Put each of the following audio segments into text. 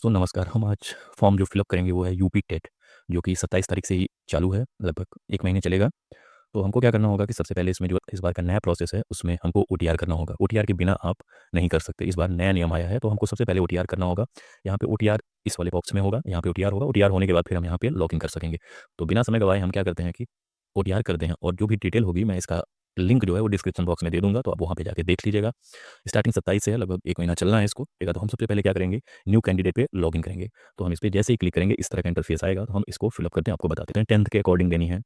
दोस्तों नमस्कार। हम आज फॉर्म जो फिलअप करेंगे वो है यूपी टेट, जो कि 27 तारीख से ही चालू है, लगभग 1 महीने चलेगा। तो हमको क्या करना होगा कि सबसे पहले इसमें जो इस बार का नया प्रोसेस है उसमें हमको ओटीआर करना होगा। ओटीआर के बिना आप नहीं कर सकते। इस बार नया नियम आया है तो हमको सबसे पहले ओटीआर करना होगा। यहाँ पे ओटीआर इस वाले बॉक्स में होगा, यहाँ पे ओटीआर होगा। ओटीआर होने के बाद फिर हम यहाँ पे लॉगिन कर सकेंगे। तो बिना समय गवाए हम क्या करते हैं कि ओटीआर करते हैं, और जो भी डिटेल होगी मैं इसका लिंक जो है वो डिस्क्रिप्शन बॉक्स में दे दूँगा, तो आप वहाँ पे जाके देख लीजिएगा। स्टार्टिंग 27 से है, लगभग 1 महीना चलना है इसको। ठीक है, तो हम सबसे पहले क्या करेंगे, न्यू कैंडिडेट पे लॉगिन करेंगे। तो हम इस पे जैसे ही क्लिक करेंगे इस तरह का इंटरफेस आएगा, तो हम इसको फिलअप करते हैं, आपको बता देते हैं। 10th के अकॉर्डिंग देनी है,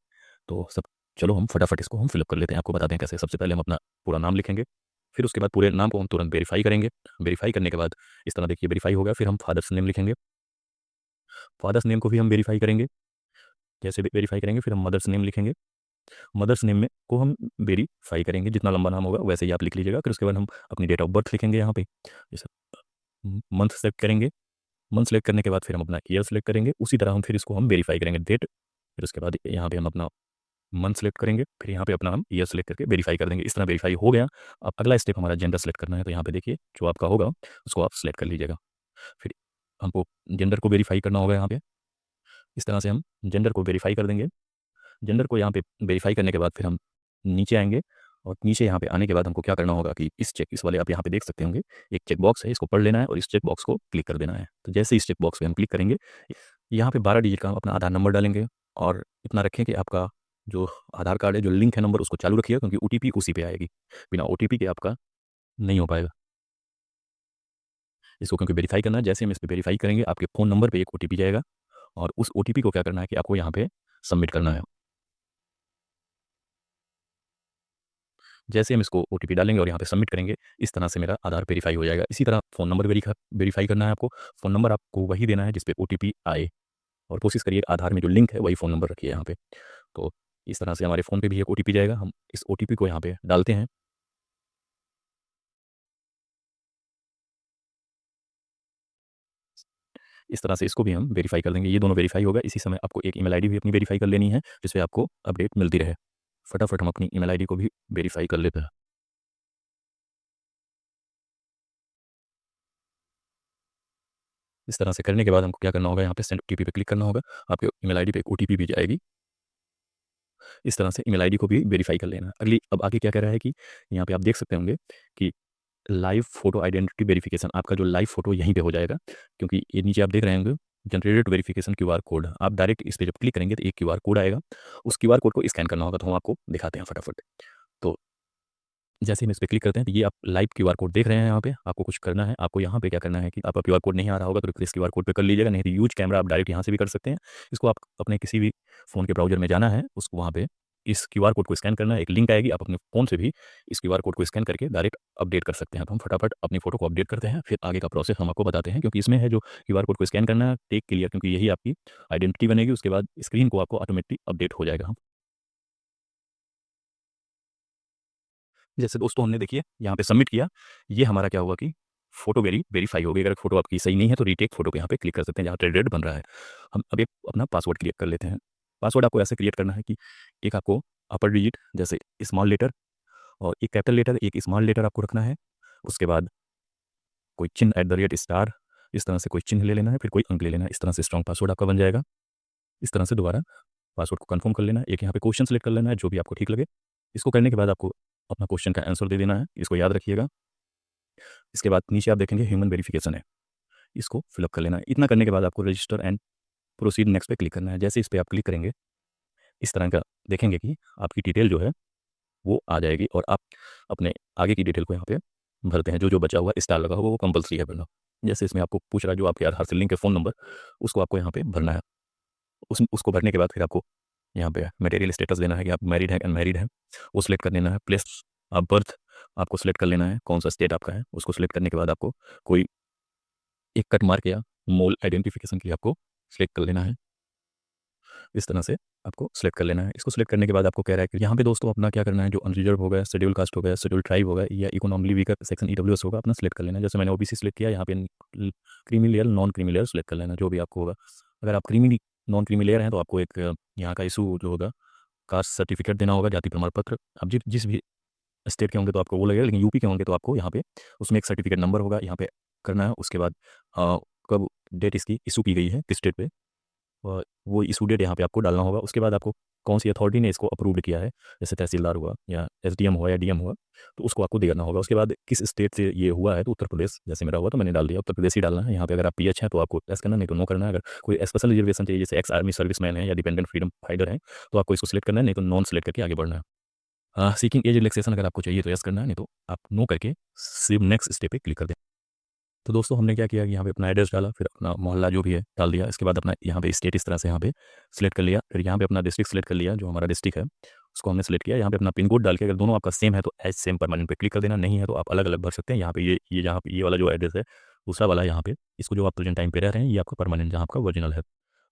तो सब चलो हम फटाफट इसको हम फिलअप कर लेते हैं, आपको बताते हैं कैसे। सबसे पहले हम अपना पूरा नाम लिखेंगे, फिर उसके बाद पूरे नाम को हम तुरंत वेरीफाई करेंगे। वेरीफाई करने के बाद इस तरह देखिए वेरीफाई हो गया, फिर हम फादर्स नेम लिखेंगे। फादर्स नेम को भी हम वेरीफाई करेंगे। जैसे वेरीफाई करेंगे फिर हम मदर्स नेम लिखेंगे। मदर्स नेम में को हम वेरीफाई करेंगे, जितना लंबा नाम होगा वैसे ही आप लिख लीजिएगा। फिर उसके बाद हम अपनी डेट ऑफ बर्थ लिखेंगे यहाँ पे, जैसे मंथ सेलेक्ट करेंगे। मंथ सेलेक्ट करने के बाद फिर हम अपना ईयर सेलेक्ट करेंगे। उसी तरह हम फिर इसको हम वेरीफाई करेंगे, डेट। फिर उसके बाद यहाँ पे हम अपना मंथ सेलेक्ट करेंगे, फिर यहाँ पे अपना हम ईयर सेलेक्ट करके वेरीफाई कर देंगे। इस तरह वेरीफाई हो गया। अब अगला स्टेप हमारा जेंडर सेलेक्ट करना है, तो यहाँ पे देखिए जो आपका होगा उसको आप सेलेक्ट कर लीजिएगा। फिर हमको जेंडर को वेरीफाई करना होगा यहाँ पे। इस तरह से हम जेंडर को वेरीफाई कर देंगे। जेंडर को यहाँ पे वेरीफाई करने के बाद फिर हम नीचे आएँगे, और नीचे यहाँ पे आने के बाद हमको क्या करना होगा कि इस वाले आप यहाँ पे देख सकते होंगे, एक चेक बॉक्स है, इसको पढ़ लेना है और इस चेक बॉक्स को क्लिक कर देना है। तो जैसे इस चेक बॉक्स पे हम क्लिक करेंगे, यहाँ पे 12 डिजिट का अपना आधार नंबर डालेंगे, और इतना रखें कि आपका जो आधार कार्ड है, जो लिंक है नंबर, उसको चालू रखिएगा, क्योंकि ओटीपी उसी पे आएगी। बिना ओटीपी के आपका नहीं हो पाएगा। इसको क्योंकि वेरीफाई करना है, जैसे हम इस पे वेरीफाई करेंगे आपके फ़ोन नंबर पे एक ओटीपी जाएगा, और उस ओटीपी को क्या करना है कि आपको यहाँ पे सबमिट करना है। जैसे हम इसको ओटीपी डालेंगे और यहाँ पे सबमिट करेंगे, इस तरह से मेरा आधार वेरीफाई हो जाएगा। इसी तरह फ़ोन नंबर वेरीफाई करना है आपको। फ़ोन नंबर आपको वही देना है जिस पे ओटीपी आए, और कोशिश करिए आधार में जो लिंक है वही फ़ोन नंबर रखिए यहाँ पे। तो इस तरह से हमारे फ़ोन पे भी एक ओटीपी जाएगा, हम इस ओटीपी को यहाँ पे डालते हैं। इस तरह से इसको भी हम वेरीफाई कर देंगे। ये दोनों वेरीफाई हो गए। इसी समय आपको एक ईमेल आईडी भी अपनी वेरीफाई कर लेनी है, जिससे आपको अपडेट मिलती रहे। फटाफट हम अपनी ईमेल आईडी को भी वेरीफाई कर लेते हैं। इस तरह से करने के बाद हमको क्या करना होगा, यहाँ पे सेंड ओटीपी पे क्लिक करना होगा। आपके ईमेल आईडी पे एक ओटीपी भी जाएगी। इस तरह से ईमेल आईडी को भी वेरीफाई कर लेना है। अब आगे क्या कह रहा है कि यहाँ पे आप देख सकते होंगे कि लाइव फ़ोटो आइडेंटिटी वेरिफिकेशन, आपका जो लाइव फ़ोटो यहीं पे हो जाएगा, क्योंकि ये नीचे आप देख रहे होंगे जनरेटेड वेरिफिकेशन क्यूआर कोड। आप डायरेक्ट इस पे जब क्लिक करेंगे तो एक क्यूआर कोड आएगा। उस क्यूआर कोड को स्कैन करना होगा, तो हम आपको दिखाते हैं फटाफट। तो जैसे हम इस पे क्लिक करते हैं तो ये आप लाइव क्यूआर कोड देख रहे हैं यहाँ पे। आपको कुछ करना है, आपको यहाँ पे क्या करना है कि आपका क्यूआर कोड नहीं आ रहा होगा तो रिप्लेस क्यूआर कोड पे कर लीजिएगा, नहीं तो यूज़ कैमरा आप डायरेक्ट यहाँ से भी कर सकते हैं। इसको आप अपने किसी भी फ़ोन के ब्राउज़र में जाना है, उसको वहाँ पे इस क्यूआर कोड को स्कैन करना है, एक लिंक आएगी, आप अपने फ़ोन से भी इस क्यूआर कोड को स्कैन करके डायरेक्ट अपडेट कर सकते हैं। तो हम फटाफट अपनी फ़ोटो को अपडेट करते हैं, फिर आगे का प्रोसेस हम आपको बताते हैं, क्योंकि इसमें है जो क्यूआर कोड को स्कैन करना है, टेक क्लियर, क्योंकि यही आपकी आइडेंटिटी बनेगी। उसके बाद स्क्रीन को आपको ऑटोमेटिक अपडेट हो जाएगा। जैसे दोस्तों हमने देखिए यहाँ पे सबमिट किया, ये हमारा क्या हुआ कि फ़ोटो वेरीफ़ाई हो गई। अगर फ़ोटो आपकी सही नहीं है तो रीटेक फ़ोटो पे यहाँ पे क्लिक कर सकते हैं, जहाँ रेड बन रहा है। हम अब एक अपना पासवर्ड क्रिएट कर लेते हैं। पासवर्ड आपको ऐसे क्रिएट करना है कि एक आपको अपर डिजिट जैसे स्मॉल लेटर, और एक कैपिटल लेटर, एक स्मॉल लेटर आपको रखना है। उसके बाद कोई चिन्ह एट द रेट स्टार, इस तरह से कोई चिन्ह ले लेना है, फिर कोई अंक ले लेना है। इस तरह से स्ट्रॉन्ग पासवर्ड आपका बन जाएगा। इस तरह से दोबारा पासवर्ड को कन्फर्म कर लेना है। एक यहाँ पे क्वेश्चन सेलेक्ट कर लेना है, जो भी आपको ठीक लगे। इसको करने के बाद आपको अपना क्वेश्चन का आंसर दे देना है, इसको याद रखिएगा। इसके बाद नीचे आप देखेंगे ह्यूमन वेरिफिकेशन है, इसको फिलअप कर लेना है। इतना करने के बाद आपको रजिस्टर एंड प्रोसीड नेक्स्ट पे क्लिक करना है। जैसे इस पे आप क्लिक करेंगे, इस तरह का देखेंगे कि आपकी डिटेल जो है वो आ जाएगी, और आप अपने आगे की डिटेल को यहाँ पे भरते हैं। जो बचा हुआ स्टार लगा हुआ वो कंपल्सरी है भरना। जैसे इसमें आपको पूछ रहा है जो आपके आधार से लिंक है फ़ोन नंबर, उसको आपको यहाँ पे भरना है। उसको भरने के बाद फिर आपको यहाँ पे मटेरियल स्टेटस देना है कि आप मैरिड हैं अनमैरिड हैं, वो सिलेक्ट कर लेना है। प्लेस ऑफ बर्थ आपको सिलेक्ट कर लेना है, कौन सा स्टेट आपका है, उसको सिलेक्ट करने के बाद आपको कोई एक कट मार्क या मोल आइडेंटिफिकेशन के लिए आपको सिलेक्ट कर लेना है। इस तरह से आपको सिलेक्ट कर लेना है। इसको सिलेक्ट करने के बाद आपको कह रहा है कि यहाँ पे दोस्तों अपना क्या करना है, जो अनरिजर्व हो गया, शेड्यूल कास्ट हो गया, शेड्यूल ट्राइब हो गया, या इकोनॉमिकली वीकर सेक्शन ईडब्ल्यूएस होगा, अपना सिलेक्ट कर लेना है। जैसे मैंने ओबीसी सिलेक्ट किया, यहाँ पे creamy layer, non creamy layer select कर लेना, जो भी आपको होगा। अगर आप क्रीमी नॉन क्रीमी लेयर हैं तो आपको एक यहाँ का इशू जो होगा, कास्ट सर्टिफिकेट देना होगा, जाति प्रमाण पत्र। अब जिस भी स्टेट के होंगे तो आपको वो लगेगा, लेकिन यूपी के होंगे तो आपको यहाँ पे उसमें एक सर्टिफिकेट नंबर होगा, यहाँ पे करना है। उसके बाद कब डेट इसकी इशू की गई है किस डेट पे, और वो इशू डेट यहाँ पे आपको डालना होगा। उसके बाद आपको कौन सी अथॉरिटी ने इसको अप्रूव्ड किया है, जैसे तहसीलदार हुआ या एसडीएम हुआ या डीएम हुआ, तो उसको आपको देना होगा। उसके बाद किस स्टेट से ये हुआ है, तो उत्तर प्रदेश जैसे मेरा हुआ तो मैंने डाल दिया, उत्तर प्रदेश ही डालना है। यहाँ पे अगर आप पीएच हैं तो आपको एस करना, नहीं तो नो करना है। अगर कोई स्पेशल रिजर्वेशन चाहिए, जैसे एक्स आर्मी सर्विसमैन है या डिपेंडेंट फ्रीडम फाइटर है, तो आपको इसको सिलेक्ट करना है, नहीं तो नॉन सेलेक्ट करके आगे बढ़ना है। सीकिंग एज रिलैक्सेशन अगर आपको चाहिए तो यस करना है, नहीं तो आप नो करके सेव नेक्स्ट स्टेप पे क्लिक कर दें। तो दोस्तों हमने क्या किया कि यहाँ पे अपना एड्रेस डाला, फिर अपना मोहल्ला जो भी है डाल दिया। इसके बाद अपना यहाँ पे स्टेट इस तरह से यहाँ पे सिलेक्ट कर लिया। फिर यहाँ पे अपना डिस्ट्रिक्ट सिलेक्ट कर लिया, जो हमारा डिस्ट्रिक्ट है उसको हमने सिलेक्ट किया। यहाँ पे अपना पिन कोड डाल के, अगर दोनों आपका सेम है तो एज सेम परमानेंट पे क्लिक कर देना, नहीं है तो आप अलग अलग भर सकते हैं। यहाँ पे ये जहाँ पे ये वाला जो एड्रेस है, दूसरा वाला यहाँ पे इसको जो आप प्रेजेंट टाइम पे रह रहे हैं, ये आपका परमानेंट जहाँ आपका ओरिजिनल है।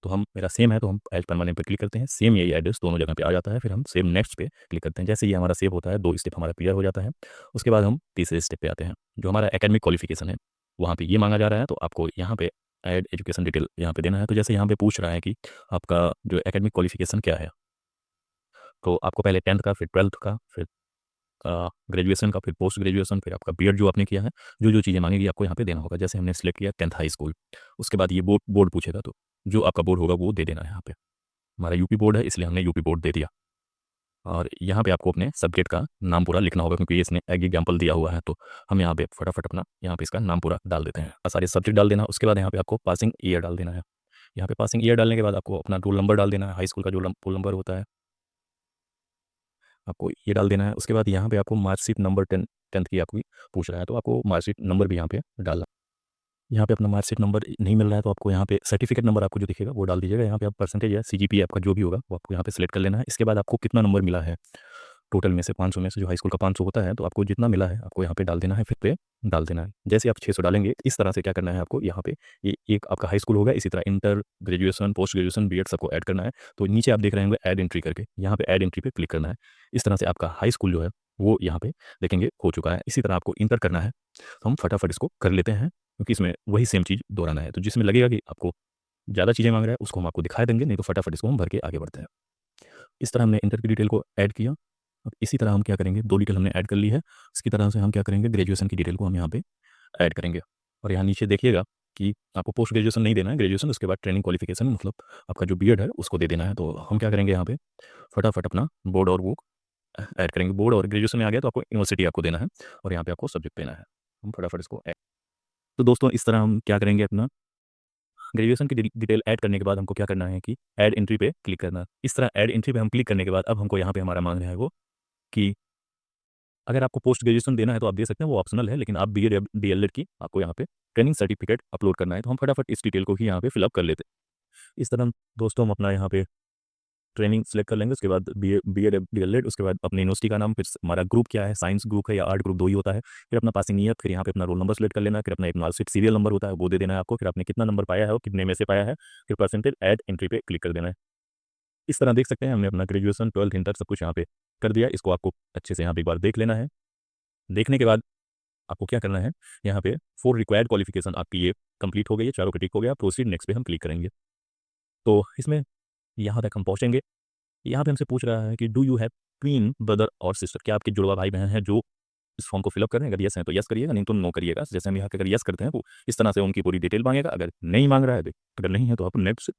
तो हम मेरा सेम है तो हम एज परमानेंट पे क्लिक करते हैं, सेम यही एड्रेस दोनों जगह पे आ जाता है। फिर हम सेम नेक्स्ट पे क्लिक करते हैं। जैसे ये हमारा सेव होता है, 2 स्टेप हमारा क्लियर हो जाता है। उसके बाद हम तीसरे स्टेप पे आते हैं, जो हमारा एकेडमिक क्वालिफिकेशन है, वहाँ पे ये मांगा जा रहा है। तो आपको यहाँ पे ऐड एजुकेशन डिटेल यहाँ पे देना है। तो जैसे यहाँ पे पूछ रहा है कि आपका जो एकेडमिक क्वालिफिकेशन क्या है, तो आपको पहले 10th का, फिर 12th का, फिर ग्रेजुएशन का, फिर पोस्ट ग्रेजुएशन, फिर आपका बीएड जो आपने किया है, जो चीज़ें मांगेगी आपको यहाँ पे देना होगा। जैसे हमने सिलेक्ट किया 10th हाई स्कूल, उसके बाद ये बोर्ड बोर्ड पूछेगा, तो जो आपका बोर्ड होगा वो दे देना है यहाँ पे। हमारा यूपी बोर्ड है इसलिए हमने यूपी बोर्ड दे दिया। और यहाँ पे आपको अपने सब्जेक्ट का नाम पूरा लिखना होगा, क्योंकि ये इसने एक एग्जाम्पल दिया हुआ है। तो हम यहाँ पे फटाफट अपना यहाँ पे इसका नाम पूरा डाल देते हैं, सारे सब्जेक्ट डाल देना। उसके बाद यहाँ पे आपको पासिंग ईयर डाल देना है। यहाँ पे पासिंग ईयर डालने के बाद आपको अपना रोल नंबर डाल देना है, हाई स्कूल का जो रोल नंबर होता है आपको ये डाल देना है। उसके बाद यहाँ पे आपको मार्कशीट नंबर 10th की आपकी पूछ रहा है, तो आपको मार्कशीट नंबर भी यहाँ पे डालना। यहाँ पे अपना मार्कशीट नंबर नहीं मिल रहा है तो आपको यहाँ पे सर्टिफिकेट नंबर आपको जो दिखेगा वो डाल दीजिएगा। यहाँ पे आप परसेंटेज या सीजीपीए आपका जो भी होगा वो आपको यहाँ पे सेलेक्ट कर लेना है। इसके बाद आपको कितना नंबर मिला है टोटल में से, 500 में से जो हाई स्कूल का 500 होता है, तो आपको जितना मिला है आपको यहाँ पे डाल देना है, फिर पे डाल देना है। जैसे आप 600 डालेंगे, इस तरह से क्या करना है आपको यहाँ पे, ये एक आपका हाई स्कूल होगा, इसी तरह inter, graduation, post graduation, BEd सबको ऐड करना है। तो नीचे आप देख रहे होंगे ऐड एंट्री करके, यहाँ पे ऐड एंट्री पे क्लिक करना है। इस तरह से आपका हाई स्कूल जो है वो यहाँ पे देखेंगे हो चुका है। इसी तरह आपको इंटर करना है, तो हम फटाफट इसको कर लेते हैं, क्योंकि इसमें वही सेम चीज़ दोहराना है। तो जिसमें लगेगा कि आपको ज़्यादा चीज़ें मांग रहा है उसको हम आपको दिखा देंगे, नहीं तो फटाफट इसको हम भर के आगे बढ़ते हैं। इस तरह हमने इंटर की डिटेल को ऐड किया। अब इसी तरह हम क्या करेंगे, 2 डिटेल हमने ऐड कर ली है, इसकी तरह से हम क्या करेंगे, ग्रेजुएशन की डिटेल को हम यहाँ पे ऐड करेंगे। और यहाँ नीचे देखिएगा कि आपको पोस्ट ग्रेजुएशन नहीं देना है, ग्रेजुएशन उसके बाद ट्रेनिंग क्वालिफिकेशन मतलब आपका जो बीएड है उसको दे देना है। तो हम क्या करेंगे यहाँ पे फटाफट अपना बोर्ड और वो ऐड करेंगे। बोर्ड और ग्रेजुएशन में आ गया तो आपको यूनिवर्सिटी आपको देना है और यहाँ पे आपको सब्जेक्ट देना है। हम फटाफट इसको ऐड, तो दोस्तों इस तरह हम क्या करेंगे, अपना ग्रेजुएशन की डिटेल ऐड करने के बाद हमको क्या करना है कि ऐड एंट्री पे क्लिक करना है। इस तरह ऐड एंट्री पे हम क्लिक करने के बाद अब हमको यहाँ पे हमारा मांग रहा है वो कि अगर आपको पोस्ट ग्रेजुएशन देना है तो आप दे सकते हैं, वो ऑप्शनल है। लेकिन आप बीएड या डीएलएड की आपको यहाँ पे ट्रेनिंग सर्टिफिकेट अपलोड करना है, तो हम फटाफट इस डिटेल को ही यहाँ पे फिलअप कर लेते हैं। इस तरह दोस्तों हम अपना यहाँ पे ट्रेनिंग सेलेक्ट कर लेंगे, उसके बाद बीएड डीएलएड, उसके बाद अपनी यूनिवर्सिटी का नाम, फिर हमारा ग्रुप क्या है, साइंस ग्रुप है या आर्ट ग्रुप, 2 ही होता है। फिर अपना पासिंग ईयर, फिर यहाँ पे अपना रोल नंबर सेलेक्ट कर लेना है, फिर अपना एक मार्कशीट सीरियल नंबर होता है वो दे देना है आपको, फिर आपने कितना नंबर पाया है और कितने में से पाया है, फिर परसेंटेज ऐड एंट्री पे क्लिक कर देना है। इस तरह देख सकते हैं हमने अपना ग्रेजुएशन, 12th, इंटर सब कुछ यहाँ पे कर दिया। इसको आपको अच्छे से यहाँ पे एक बार देख लेना है। देखने के बाद आपको क्या करना है, यहाँ पे 4 रिक्वायर्ड क्वालिफिकेशन आपकी ये कंप्लीट हो गई है, चारों का टिक हो गया। प्रोसीड नेक्स्ट पे हम क्लिक करेंगे। तो इसमें यहाँ तक हम पहुँचेंगे। यहाँ पे हमसे पूछ रहा है कि do you have twin brother और सिस्टर, क्या आपके जुड़वा भाई बहन हैं जो इस फॉर्म को फिलअप कर रहे हैं? अगर यस है तो यस करिएगा, नहीं तो नो करिएगा। जैसे हम यहाँ पे अगर यस करते हैं तो इस तरह से उनकी पूरी डिटेल मांगेगा, अगर नहीं मांग रहा है अगर नहीं है तो आप नेक्स्ट।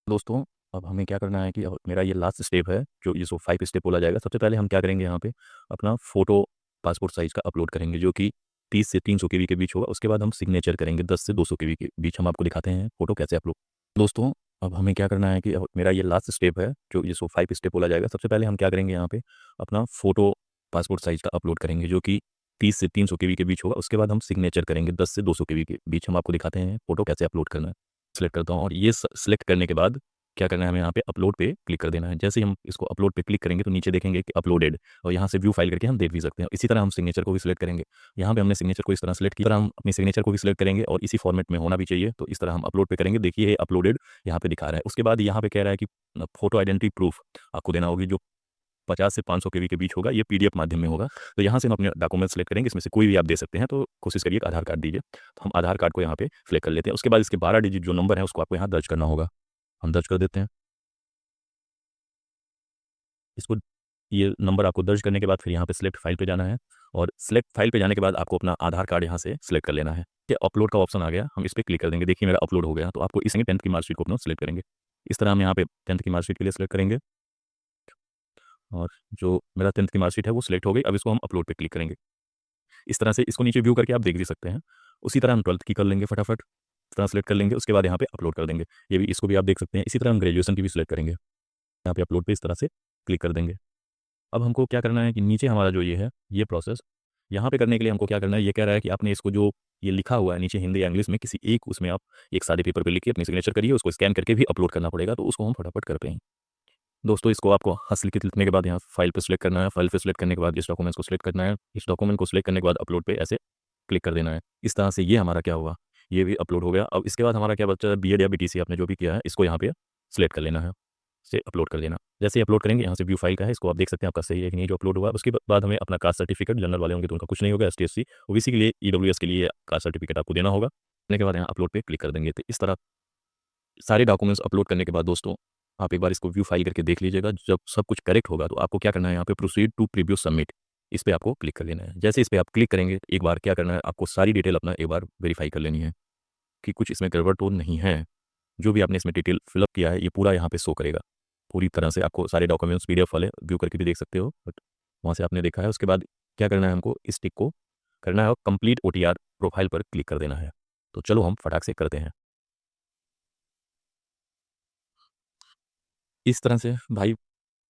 दोस्तों अब हमें क्या करना है कि अब मेरा ये लास्ट स्टेप है, जो ये 5 स्टेप बोला जाएगा। सबसे पहले हम क्या करेंगे, यहाँ पे अपना फ़ोटो पासपोर्ट साइज़ का अपलोड करेंगे, जो कि 30 से 300 केबी के बीच होगा। उसके बाद हम सिग्नेचर करेंगे 10 से 200 केबी के बीच। हम आपको दिखाते हैं फ़ोटो कैसे अपलोड। दोस्तों अब हमें क्या करना है कि अब मेरा ये लास्ट स्टेप है, जो ये 5 स्टेप बोला जाएगा। सबसे पहले हम क्या करेंगे, यहाँ पे अपना फ़ोटो पासपोर्ट साइज़ का अपलोड करेंगे, जो कि 30 से 300 केबी के बीच होगा। उसके बाद हम सिग्नेचर करेंगे 10 से 200 केबी के बीच। हम आपको दिखाते हैं फ़ोटो कैसे अपलोड करना है। सेलेक्ट करता हूँ और ये सेलेक्ट करने के बाद क्या करना है, हमें यहाँ पे अपलोड पे क्लिक कर देना है। जैसे ही हम इसको अपलोड पे क्लिक करेंगे तो नीचे देखेंगे कि अपलोडेड, और यहाँ से व्यू फाइल करके हम देख भी सकते हैं। इसी तरह हम सिग्नेचर को भी सिलेक्ट करेंगे। यहाँ पे हमने सिग्नेचर को इस तरह सेलेक्ट किया, हम अपनी सिग्नेचर को भी सिलेक्ट करेंगे और इसी फॉर्मेट में होना भी चाहिए। तो इस तरह हम अपलोड पे करेंगे। देखिए अपलोडेड यहाँ पे दिखा रहा है। उसके बाद यहाँ पे कह रहा है कि फोटो आइडेंटिटी प्रूफ आपको देना होगी, जो 50 से 500 केबी के बीच होगा। ये पीडीएफ माध्यम में होगा। तो यहाँ से हम अपने डॉक्यूमेंट सेलेक्ट करेंगे, इसमें से कोई भी आप दे सकते हैं। तो कोशिश करिए आधार कार्ड दीजिए। तो हम आधार कार्ड को यहाँ पे सिलेक्ट कर लेते हैं। उसके बाद इसके 12 डिजिट जो नंबर है उसको आपको यहाँ दर्ज करना होगा। हम दर्ज कर देते हैं इसको। ये नंबर आपको दर्ज करने के बाद फिर यहाँ पे सिलेक्ट फाइल पे जाना है, और सिलेक्ट फाइल पे जाने के बाद आपको अपना आधार कार्ड यहाँ से सिलेक्ट कर लेना है। ये अपलोड का ऑप्शन आ गया, हम इस पर क्लिक कर देंगे। देखिए मेरा अपलोड हो गया। तो आपको इसमें 10th की मार्कशीट को अपना सिलेक्ट करेंगे। इस तरह हम यहाँ पे 10th की मार्कशीट के लिए सिलेक्ट करेंगे, और जो मेरा 10th की मार्कशीट है वो सिलेक्ट हो गई। अब इसको हम अपलोड पे क्लिक करेंगे। इस तरह से इसको नीचे व्यू करके आप देख भी सकते हैं। उसी तरह हम 12th की कर लेंगे फटाफट। इस तरह सेलेक्ट कर लेंगे, उसके बाद यहाँ पे अपलोड कर देंगे। ये भी, इसको भी आप देख सकते हैं। इसी तरह हम ग्रेजुएशन की भी सिलेक्ट करेंगे, यहाँ पे अपलोड पे इस तरह से क्लिक कर देंगे। अब हमको क्या करना है कि नीचे हमारा जो ये है, ये प्रोसेस यहाँ पे करने के लिए हमको क्या करना है, ये कह रहा है कि आपने इसको जो ये लिखा हुआ है नीचे हिंदी या इंग्लिश में, किसी एक उसमें आप एक सादे पेपर पे लिखिए, अपनी सिग्नेचर करिए, उसको स्कैन करके भी अपलोड करना पड़ेगा। तो उसको हम फटाफट करते हैं दोस्तों। इसको आपको हस्तलिखित लिखने के बाद यहाँ फाइल पे सिलेक्ट करना है। फाइल पे सिलेक्ट करने के बाद इस डॉक्यूमेंट्स को सिलेक्ट करना है। इस डॉक्यूमेंट को सिलेक्ट करने के बाद अपलोड पे ऐसे क्लिक कर देना है। इस तरह से ये हमारा क्या हुआ, ये भी अपलोड हो गया। अब इसके बाद हमारा क्या बचा है, बीएड या बीटीसी आपने जो भी किया है, इसको यहाँ पे सिलेक्ट कर लेना है, से अपलोड कर देना। जैसे ही अपलोड करेंगे, यहाँ से व्यू फाइल का है, इसको आप देख सकते हैं आपका सही है कि नहीं जो अपलोड हुआ है। उसके बाद हमें अपना कास्ट सर्टिफिकेट, जनरल वाले होंगे तो उनका कुछ नहीं होगा, एसटीएससी ओबीसी के लिए, ईडब्ल्यूएस के लिए कास्ट सर्टिफिकेट आपको देना होगा। देने के बाद यहाँ अपलोड पे क्लिक कर देंगे। तो इस तरह सारे डॉक्यूमेंट्स अपलोड करने के बाद दोस्तों, आप एक बार इसको व्यू फाइल करके देख लीजिएगा। जब सब कुछ करेक्ट होगा तो आपको क्या करना है, यहाँ पे प्रोसीड टू प्रीव्यू सबमिट, इस पर आपको क्लिक कर लेना है। जैसे इस पर आप क्लिक करेंगे, एक बार क्या करना है, आपको सारी डिटेल अपना एक बार वेरीफाई कर लेनी है कि कुछ इसमें गड़बड़ तो नहीं है। जो भी आपने इसमें डिटेल फिलअप किया है, ये पूरा यहाँ पे शो करेगा पूरी तरह से। आपको सारे डॉक्यूमेंट्स पीडीएफ वाले व्यू करके भी देख सकते हो, बट वहाँ से आपने देखा है। उसके बाद क्या करना है, हमको इस टिक को करना है और कंप्लीट ओटीआर प्रोफाइल पर क्लिक कर देना है। तो चलो हम फटाक से करते हैं। इस तरह से भाई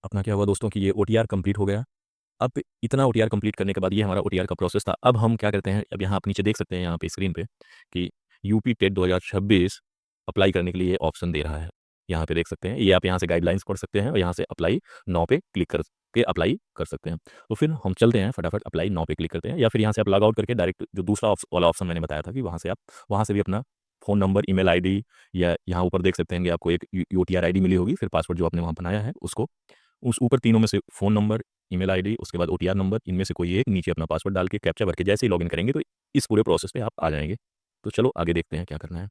अपना क्या हुआ दोस्तों कि ये ओटीआर कंप्लीट हो गया। अब इतना ओटीआर कंप्लीट करने के बाद, ये हमारा ओटीआर का प्रोसेस था। अब हम क्या करते हैं, अब यहाँ आप नीचे देख सकते हैं यहाँ पे स्क्रीन पे कि यूपी टेट 2026 अप्लाई करने के लिए ऑप्शन दे रहा है। यहाँ पे देख सकते हैं, ये आप यहाँ से गाइडलाइंस पढ़ सकते हैं और यहाँ से अप्लाई नाउ पे क्लिक करके अप्लाई कर सकते हैं। तो फिर हम चलते हैं फटाफट, अप्लाई नाउ पे क्लिक करते हैं, या फिर यहाँ से आप लॉग आउट करके डायरेक्ट जो दूसरा वाला ऑप्शन मैंने बताया था कि वहाँ से आप वहाँ से भी अपना फ़ोन नंबर, ईमेल आईडी, या यहाँ ऊपर देख सकते हैं आपको एक यूटीआर आईडी मिली होगी, फिर पासवर्ड जो आपने वहाँ बनाया है उसको, उस ऊपर तीनों में से फ़ोन नंबर, ईमेल आईडी, उसके बाद ओटीआर नंबर, इनमें से कोई एक नीचे अपना पासवर्ड डाल के कैप्चा भर के जैसे ही लॉगिन करेंगे तो इस पूरे प्रोसेस पे आप आ जाएंगे। तो चलो आगे देखते हैं क्या करना है।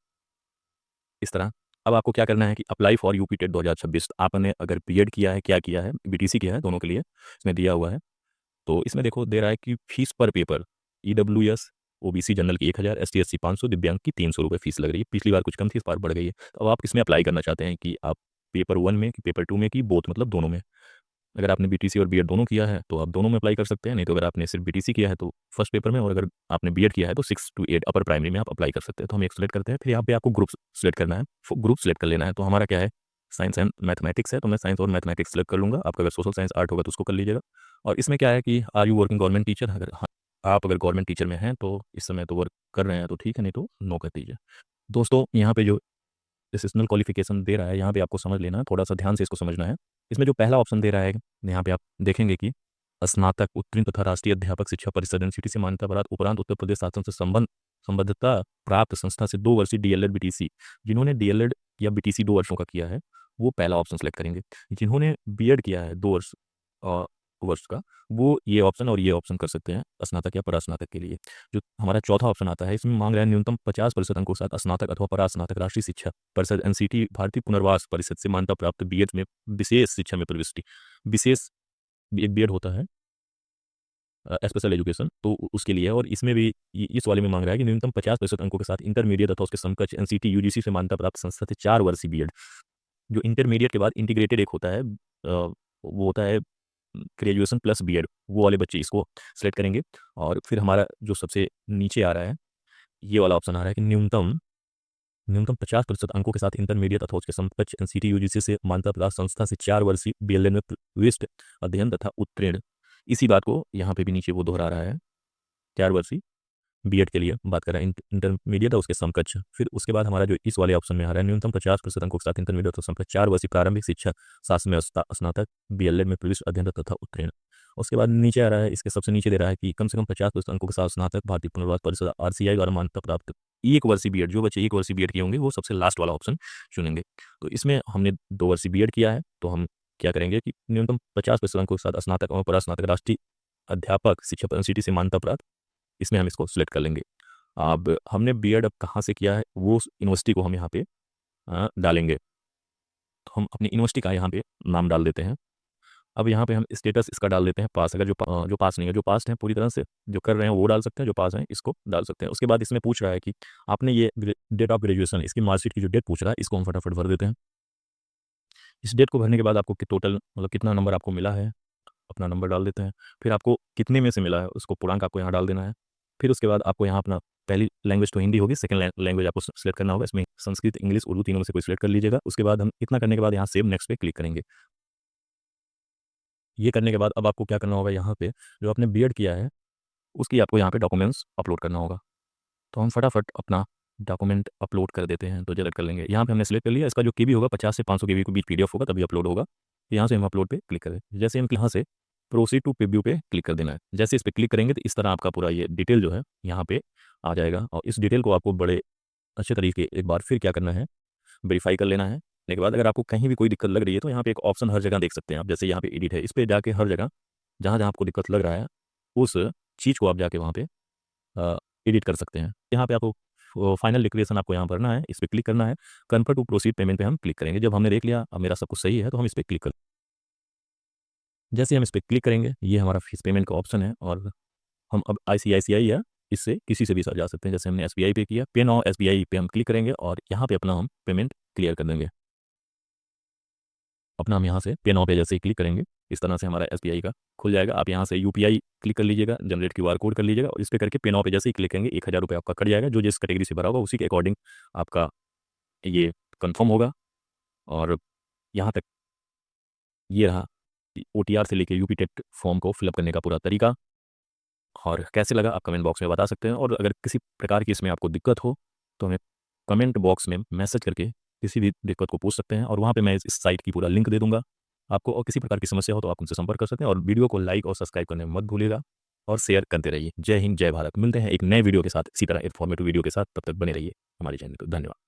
इस तरह अब आपको क्या करना है कि अप्लाई फॉर यूपी टेट 2026। आपने अगर बीएड किया है, क्या किया है, बीटीसी किया है, दोनों के लिए इसमें दिया हुआ है। तो इसमें देखो दे रहा है कि फीस पर पेपर ईडब्ल्यूएस ओबीसी जनरल की 1000, एसटी एससी 500, दिव्यांग की 300 रुपये फीस लग रही है। पिछली बार कुछ कम थी, इस बार बढ़ गई है। तो अब आप इसमें अप्लाई करना चाहते हैं कि आप पेपर 1 में कि पेपर 2 में, कि बोथ मतलब दोनों में। अगर आपने बीटीसी और बीएड दोनों किया है तो आप दोनों में अप्लाई कर सकते हैं, नहीं तो अगर आपने सिर्फ बीटीसी किया है तो फर्स्ट पेपर में, और अगर आपने बीएड किया है तो 6 to 8 अपर प्राइमरी में आप अप्लाई कर सकते हैं। तो हम एक सेलेक्ट करते हैं, फिर यहाँ पे आपको ग्रुप सेलेक्ट करना है, ग्रुप सेलेक्ट कर लेना है। तो हमारा क्या है, साइंस एंड मैथमेटिक्स है, तो मैं साइंस और मैथमेटिक्स सेलेक्ट कर लूँगा। आपका अगर सोशल साइंस आर्ट होगा तो उसको कर लीजिएगा। और इसमें क्या है कि are you working government teacher, अगर हाँ, आप अगर गवर्नमेंट टीचर में हैं तो इस समय तो वर्क कर रहे हैं तो ठीक है, नहीं तो नो कर दीजिए। दोस्तों यहाँ पे जो प्रोफेशनल क्वालिफिकेशन दे रहा है, यहाँ पे आपको समझ लेना है, थोड़ा-सा ध्यान से इसको समझना है। इसमें जो पहला ऑप्शन दे रहा है, यहाँ पे आप देखेंगे कि स्नातक उत्तीर्ण तथा राष्ट्रीय अध्यापक शिक्षा परिषद एनसीटी से मान्यता प्राप्त, उपरांत उत्तर प्रदेश शासन से संबद्धता प्राप्त संस्था से 2 वर्षीय डीएलएड बीटीसी। जिन्होंने डीएलएड या बीटीसी 2 वर्षों का किया है, वो पहला ऑप्शन सेलेक्ट करेंगे। जिन्होंने बीएड किया है 2 अ, वर्ष का, वो ये ऑप्शन और ये ऑप्शन कर सकते हैं स्नातक या परास्नातक के लिए। जो हमारा चौथा ऑप्शन आता है, इसमें मांग रहा है न्यूनतम 50% अंकों के साथ स्नातक अथवा परास्नातक राष्ट्रीय शिक्षा परिषद एनसीटी भारतीय पुनर्वास परिषद से मान्यता प्राप्त बीएड में विशेष शिक्षा में प्रविष्टि। विशेष एक बीएड होता है, स्पेशल एजुकेशन, तो उसके लिए है। और इसमें भी इस वाले में मांग रहा है कि न्यूनतम 50% अंकों के साथ इंटरमीडिएट अथवा उसके समकक्ष एनसीटी यूजीसी से मान्यता प्राप्त संस्था से 4 वर्षीय बीएड। जो इंटरमीडिएट के बाद इंटीग्रेटेड एक होता है, वो होता है ग्रेजुएशन प्लस बीएड, वो वाले बच्चे इसको सेलेक्ट करेंगे। और फिर हमारा जो सबसे नीचे आ रहा है, ये वाला ऑप्शन आ रहा है कि न्यूनतम न्यूनतम 50% अंकों के साथ इंटरमीडिएट अथवा उसके समकक्ष एनसीटी यूजीसी से मान्यता प्राप्त संस्था से 4 वर्षीय बीएलएड में प्रविष्ट अध्ययन तथा उत्तीर्ण। इसी बात को यहाँ पे भी नीचे वो दोहरा रहा है, 4 वर्षीय बीएड के लिए बात कर रहा है, इंटरमीडिएट और उसके समकक्ष। फिर उसके बाद हमारा जो इस वाले ऑप्शन में आ रहा है, न्यूनतम 50% अंकों के साथ इंटरमीडिएट और समकक्ष 4 वर्षीय प्रारंभिक शिक्षा शास्त्र में स्नातक बीएलएड में प्रवेश अध्ययन तथा उत्तीर्ण। उसके बाद नीचे आ रहा है, इसके सबसे नीचे दे रहा है कि कम से कम 50% अंकों के साथ स्नातक भारतीय पुनर्वास परिषद आरसीआई द्वारा मान्यता प्राप्त 1 वर्षीय बीएड। जो बच्चे 1 वर्षीय बीएड किए होंगे वो सबसे लास्ट वाला ऑप्शन चुनेंगे। तो इसमें हमने 2 वर्षीय बीएड किया है, तो हम क्या करेंगे कि न्यूनतम 50% अंकों के साथ स्नातक और परास्नातक राष्ट्रीय अध्यापक शिक्षा एनसीटी से मान्यता प्राप्त, इसमें हम इसको सिलेक्ट कर लेंगे। अब हमने बीएड अब कहाँ से किया है, वो यूनिवर्सिटी को हम यहाँ पे डालेंगे। तो हम अपनी यूनिवर्सिटी का यहाँ पे नाम डाल देते हैं। अब यहाँ पे हम स्टेटस इसका डाल देते हैं पास। अगर जो पास नहीं है, जो पास्ट है पूरी तरह से जो कर रहे हैं वो डाल सकते हैं, जो पास हैं इसको डाल सकते हैं। उसके बाद इसमें पूछ रहा है कि आपने ये डेट ऑफ ग्रेजुएशन, इसकी मार्कशीट की जो डेट पूछ रहा है, इसको हम फटाफट भर देते हैं। इस डेट को भरने के बाद आपको टोटल मतलब कितना नंबर आपको मिला है, अपना नंबर डाल देते हैं। फिर आपको कितने में से मिला है उसको पूर्णांक आपको यहाँ डाल देना है। फिर उसके बाद आपको यहाँ अपना पहली लैंग्वेज तो हिंदी होगी, सेकंड लैंग्वेज आपको सेलेक्ट करना होगा। इसमें संस्कृत, इंग्लिश, उर्दू तीनों में से कोई सेलेक्ट कर लीजिएगा। उसके बाद हम इतना करने के बाद यहाँ सेव नेक्स्ट पे क्लिक करेंगे। ये करने के बाद अब आपको क्या करना होगा, यहाँ पे जो आपने बीएड किया है उसकी आपको यहाँ पे डॉक्यूमेंट्स अपलोड करना होगा। तो हम फटाफट अपना डॉक्यूमेंट अपलोड कर देते हैं। तो सेलेक्ट कर लेंगे, यहाँ पे हमने सेलेक्ट कर लिया। इसका जो केबी होगा 50 से 500 केबी के बीच पीडीएफ होगा, तभी अपलोड होगा। यहाँ से हम अपलोड पे क्लिक करें। जैसे हम यहाँ से प्रोसीड टू प्रीव्यू पे क्लिक कर देना है। जैसे इस पर क्लिक करेंगे तो इस तरह आपका पूरा ये डिटेल जो है यहाँ पे आ जाएगा। और इस डिटेल को आपको बड़े अच्छे तरीके एक बार फिर क्या करना है, वेरीफाई कर लेना है। लेने के बाद अगर आपको कहीं भी कोई दिक्कत लग रही है तो यहाँ पे एक ऑप्शन हर जगह देख सकते हैं आप। जैसे यहाँ पे एडिट है, इस पर जाके हर जगह जहाँ जहाँ आपको दिक्कत लग रहा है उस चीज़ को आप जाके वहाँ पे एडिट कर सकते हैं। यहाँ पे आपको फाइनल डिक्लेरेशन आपको यहाँ भरना है, इस पर क्लिक करना है। कन्फर्म टू प्रोसीड पेमेंट पे हम क्लिक करेंगे। जब हमने देख लिया अब मेरा सब कुछ सही है तो हम इस पर क्लिक कर, जैसे हम इस पर क्लिक करेंगे ये हमारा फीस पेमेंट का ऑप्शन है। और हम अब ICICI या इससे किसी से भी जा सकते हैं। जैसे हमने SBI पे किया, पे नाउ SBI पे हम क्लिक करेंगे और यहाँ पे अपना हम पेमेंट क्लियर कर देंगे। अपना हम यहाँ से पे नाउ पे जैसे ही क्लिक करेंगे इस तरह से हमारा SBI का खुल जाएगा। आप यहाँ से UPI क्लिक कर लीजिएगा, जनरेट QR कोड कर लीजिएगा और इस पर करके पे नाउ पे जैसे ही क्लिक करेंगे 1000 रुपये आपका कट जाएगा। जो जिस कैटेगरी से भरा होगा उसी के अकॉर्डिंग आपका ये कंफर्म होगा। और यहाँ तक ये रहा OTR से लेके UP टेट फॉर्म को फिलअप करने का पूरा तरीका। और कैसे लगा आप कमेंट बॉक्स में बता सकते हैं। और अगर किसी प्रकार की इसमें आपको दिक्कत हो तो हमें कमेंट बॉक्स में मैसेज करके किसी भी दिक्कत को पूछ सकते हैं। और वहाँ पे मैं इस साइट की पूरा लिंक दे दूँगा आपको। और किसी प्रकार की समस्या हो तो आप उनसे संपर्क कर सकते हैं। और वीडियो को लाइक और सब्सक्राइब करने में मत भूलिएगा और शेयर करते रहिए। जय हिंद, जय भारत। मिलते हैं एक नए वीडियो के साथ, इसी तरह इन्फॉर्मेटिव वीडियो के साथ। तब तक बने रहिए हमारे चैनल पर। धन्यवाद।